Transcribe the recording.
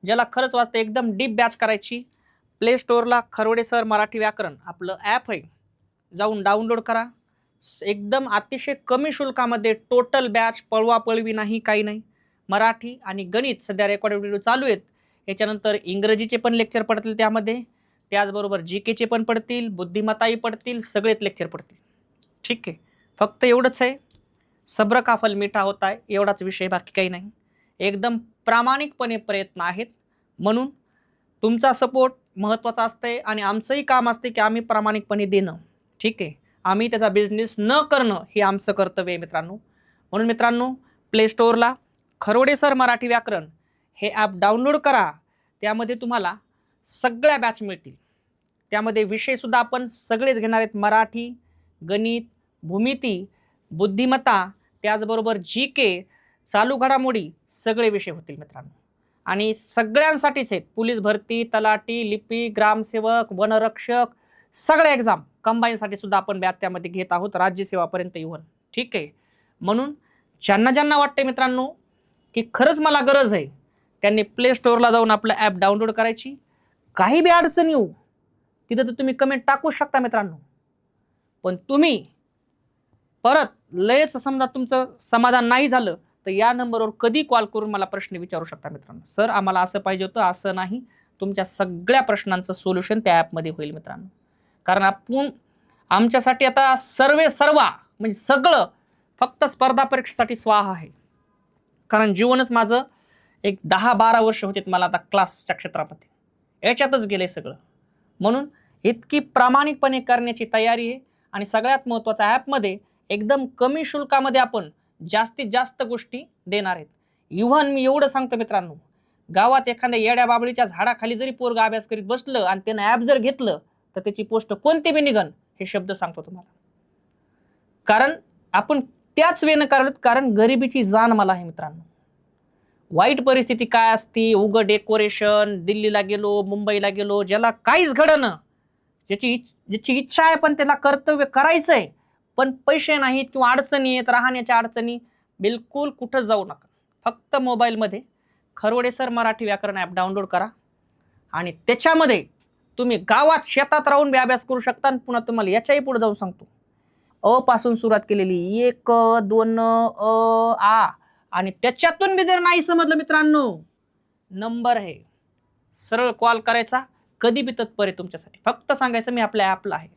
ज्याला खरंच वाटतं एकदम डीप बॅच करायची, प्ले स्टोअरला खरवडे सर मराठी व्याकरण आपलं ॲप आहे, जाऊन डाउनलोड करा. एकदम अतिशय कमी शुल्कामध्ये टोटल बॅच, पळवापळवी नाही, काही नाही. मराठी आणि गणित सध्या रेकॉर्डेड व्हिडिओ चालू आहेत. याच्यानंतर इंग्रजीचे पण लेक्चर पडतील त्यामध्ये, त्याचबरोबर जी केचे पण पडतील, बुद्धिमत्ताही पडतील, सगळेच लेक्चर पडतील. ठीक आहे, फक्त एवढंच आहे, सब्र का फल मीठा होता है, एवढाच विषय, बाकी काही नाही. एकदम प्रामाणिकपणे प्रयत्न आहेत, म्हणून तुमचा सपोर्ट महत्त्वाचा असते आणि आमचंही काम असते की आम्ही प्रामाणिकपणे देणं. ठीक आहे, आम्ही त्याचा बिझनेस न करणं हे आमचं कर्तव्य आहे मित्रांनो. म्हणून मित्रांनो, प्ले स्टोअरला खरोडे सर मराठी व्याकरण हे ॲप डाउनलोड करा. त्यामध्ये तुम्हाला सगळ्या बॅच मिळतील. त्यामध्ये विषयसुद्धा आपण सगळेच घेणार आहेत, मराठी, गणित, भूमिती, बुद्धिमत्ता, त्याचबरोबर जी के, चालू घडामोडी, सगळे विषय होतील मित्रांनो. आणि सगळ्यांसाठीच आहेत, पोलीस भरती, तलाठी, लिपी, ग्रामसेवक, वनरक्षक, सगळ्या एक्झाम कंबाईनसाठी सुद्धा आपण बॅच त्यामध्ये घेत आहोत, राज्यसेवापर्यंत येऊन. ठीक आहे, म्हणून ज्यांना ज्यांना वाटते मित्रांनो की खरंच मला गरज आहे, त्यांनी प्ले स्टोअरला जाऊन आपलं ॲप डाउनलोड करायची. काही बी अडचण येऊ तिथं तर तुम्ही कमेंट टाकू शकता मित्रांनो, पण तुम्ही परत लयच समजा तुमचं समाधान नाही झालं तर या नंबरवर कधी कॉल करून मला प्रश्न विचारू शकता मित्रांनो. सर आम्हाला असं पाहिजे होतं, असं नाही. तुमच्या सगळ्या प्रश्नांचं सोल्युशन त्या ॲपमध्ये होईल मित्रांनो. कारण आपण आमच्यासाठी आता सर्वा म्हणजे सगळं फक्त स्पर्धा परीक्षेसाठी स्वाहा आहे. कारण जीवनच माझं एक 10-12 वर्ष होते मला आता क्लासच्या क्षेत्रामध्ये, याच्यातच गेले सगळं. म्हणून इतकी प्रामाणिकपणे करण्याची तयारी आहे. आणि सगळ्यात महत्त्वाचं, ॲपमध्ये एकदम कमी शुल्कामध्ये आपण जास्तीत जास्त गोष्टी देणार आहेत. इव्हन मी एवढं सांगतो मित्रांनो, गावात एखाद्या येड्या बाबळीच्या झाडाखाली जरी पोरगा अभ्यास करीत बसलं आणि त्यानं ॲप जर घेतलं तर त्याची पोस्ट कोणती बी निघन, हे शब्द सांगतो तुम्हाला. कारण आपण त्याच वेळेनं करत, कारण गरिबीची जाण मला आहे मित्रांनो. वाईट परिस्थिती काय असती, उगं डेकोरेशन, दिल्लीला गेलो, मुंबईला गेलो, ज्याला काहीच घडणं, ज्याची इच्छा आहे पण त्याला कर्तव्य करायचंय पण पैसे नाहीत किंवा अडचणी आहेत, राहण्याच्या अडचणी, बिलकुल कुठं जाऊ नका. फक्त मोबाईलमध्ये खरोडे सर मराठी व्याकरण ॲप डाउनलोड करा आणि त्याच्यामध्ये तुम्ही गावात शेतात राहून बी अभ्यास करू शकता. आणि पुन्हा तुम्हाला याच्याही पुढे जाऊन सांगतो, अ पासून सुरुवात केलेली, 1 2 आ, आणि त्याच्यातून बी जर नाही समजलं मित्रांनो, नंबर आहे, सरळ कॉल करायचा, कधी बी तत्पर आहे तुमच्यासाठी. फक्त सांगायचं मी आपल्या ॲपला आहे.